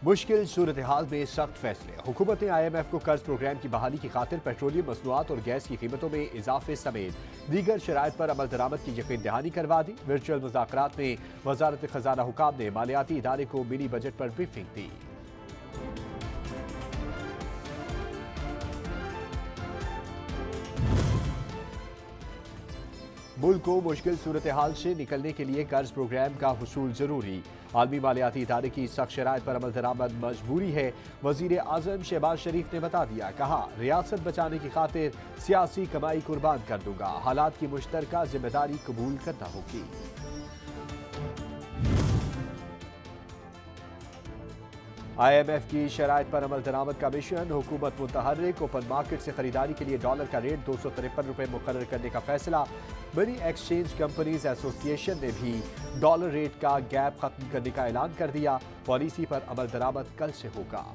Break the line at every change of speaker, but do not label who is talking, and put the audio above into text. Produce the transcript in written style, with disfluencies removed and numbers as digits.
मुश्किल सूरत हाल में सख्त फैसले। हुकूमत ने IMF को कर्ज प्रोग्राम की बहाली की खातिर पेट्रोलियम मसनूआत और गैस की कीमतों में इजाफे समेत दीगर शराइत पर अमल दरामद की यकीन दहानी करवा दी। वर्चुअल मुज़ाकरात में वजारत खजाना हुकाम ने मालियाती इदारे को मिनी बजट पर ब्रीफिंग दी। मुल्क को मुश्किल सूरत हाल से निकलने के लिए कर्ज प्रोग्राम का हुसूल जरूरी। आलमी मालियाती इदारे की सख्त शराइत पर अमल दरामद मजबूरी है। वजीर आजम शहबाज शरीफ ने बता दिया, कहा रियासत बचाने की खातिर सियासी कमाई कुर्बान कर दूंगा। हालात की मुश्तरका जिम्मेदारी कबूल करना होगी। IMF की शराइत पर अमल दरामद का मिशन। हुकूमत मुतहर्रिक। ओपन मार्केट से खरीदारी के लिए डॉलर का रेट 253 रुपये मुकर्रर करने का फैसला। मनी एक्सचेंज कंपनीज एसोसिएशन ने भी डॉलर रेट का गैप खत्म करने का ऐलान कर दिया। पॉलिसी पर अमल दरामद कल से होगा।